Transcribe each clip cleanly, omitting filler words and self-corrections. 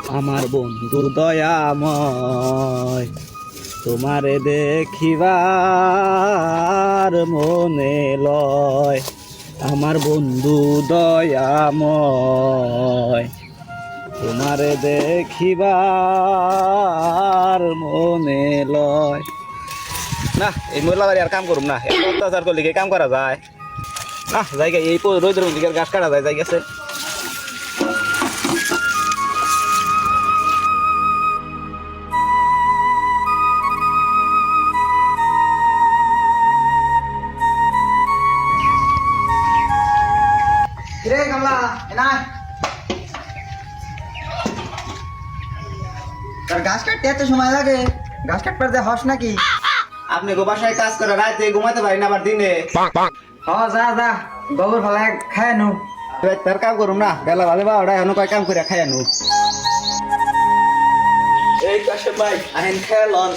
আমার বন্ধু দয়াময় তোমারে দেখিবার মনে লয়। আমার বন্ধু দয়াময় তোমারে দেখিবার মনে লয়। না এই মোল্লা বাড়ি আর কাম করুম না, অত্যাচার করলে কাম করা যায় না। জায়গা এই রোদের দিকে গাছ কাটা যায় জায়গা আছে। গাছ কাটতে এত সময় লাগে? গাছ কাটবার যে হস নাকি? আপনি গো বাসায় কাজ করে রাতে ঘুমাতে পারেন আবার দিনে। যা যা গোবর ফেলা খায় নু। তার কাম করুম না, বেলা ভালো বা ওটা এখন কয় কাম করে খাই আনু। এই কাশে ভাই আহেন খেলন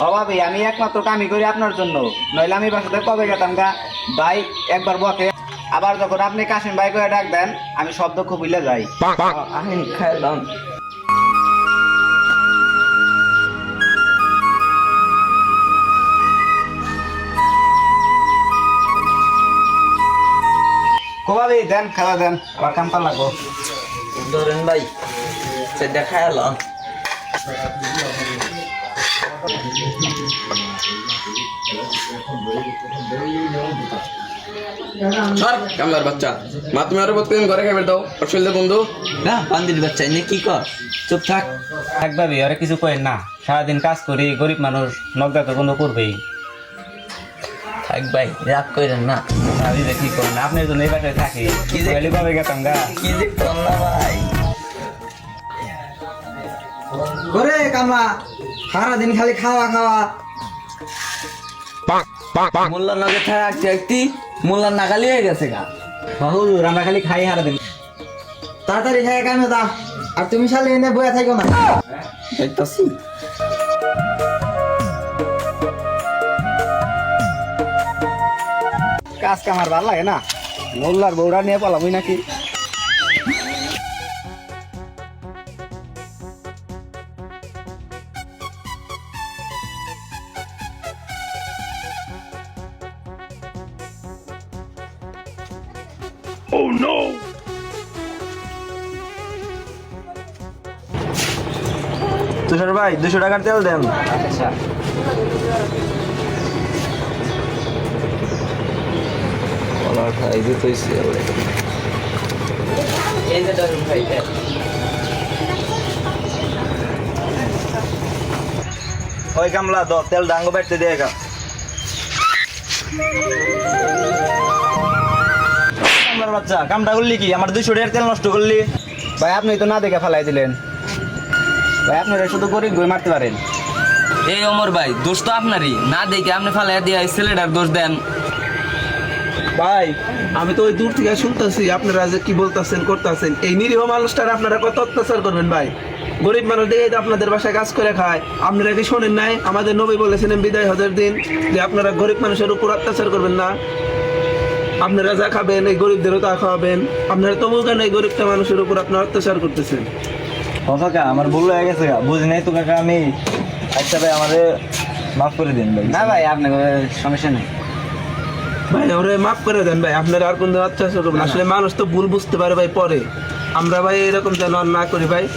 অভাবে আমি একমাত্র কামই করি আপনার জন্য, নইলে আমি বাসাতে কবে গেতাম গা। ভাই একবার বকে, আবার যখন আপনি কাশিম ভাই করে ডাক দেন আমি সব দুঃখ ভুলে যাই। আহেন খেলন। কোভাবে দেন খেলা দেন, আবার কাম পার লাগবো। ধরেন ভাই সেটা খায় লন। কামলার বাচ্চা মা তুমি আরো প্রতিদিন ঘরে খাবার দাও অসুবিধা বন্ধু না বান্দির বাচ্চা এনে কি কর? চুপ থাক। একভাবে আরে কিছু করেন না, সারাদিন কাজ করি, গরিব মানুষ নগদা তো বন্ধ করবেই। থাক ভাই রাগ করেন না। আমি যে কি করেন, আপনার জন্য এই বাসায় থাকি, কি যে- নইলে কবে গেতাম গা। কি যে কর না ভাই। করে কামা সারাদিন খালি খাওয়া খাওয়া। মোল্লার নগে থাকতে একটি মোল্লার নাগালি হয়ে গেছে গা। হুজুর আমরা খালি খাই সারাদিন। তাড়াতাড়ি খাই কেন দা? আর তুমি শালে এনে বয়ে থাকো না। দেখতাছি কাজ কামার ভালো লাগে না, মোল্লার বউরা নিয়ে পালামই নাকি। তুষার ভাই 200 টাকার তেল দেন। আচ্ছা খাই দিতেছি এই যে ধরুন ভাই ওই কামলা তেল ডাঙ্গো বেটতে দিয়ে গা। কামলার বাচ্চা কামটা করলি কি, আমার 200 টাকার তেল নষ্ট করলি। ভাই আপনি তো না দেখে ফেলাই দিলেন। ভাই আপনারা শুধু গরিব গই মারতে পারেন। এই ওমর ভাই দোষ তো আপনারই, না দেখে আপনি ফালাই দিয়ে ছেলেটার দোষ দেন। ভাই আমি তো ওই দূর থেকে শুনতেছি আপনারা যে কি বলতেছেন করতেছেন, এই নিরীহ মানুষটার আপনারা কত অত্যাচার করবেন ভাই। গরিব মানুষ দেখে তো আপনাদের বাসায় কাজ করে খায়, আপনারা কি শোনেন নাই আমাদের নবী বলেছিলেন বিদায় হজের দিন যে আপনারা গরিব মানুষের উপর অত্যাচার করবেন না। আপনারা যা খাবেন এই গরিবদেরও তা খাওয়াবেন, আপনারা তবু কেন এই গরিবটা মানুষের উপর আপনারা অত্যাচার করতেছেন? কাকা আমার ভুল হয়ে গেছে, বুঝি নাই তো কাকা আমি। আচ্ছা ভাই আমাদের মাফ করে দিন ভাই। না ভাই আপনার সমস্যা নেই ভাই ওরে মাফ করে দেন ভাই, আপনারা আর কোনো অত্যাচার করবেন না। আসলে মানুষ তো ভুল বুঝতে পারে ভাই পরে, আমরা ভাই এরকম যেন আর না করি ভাই।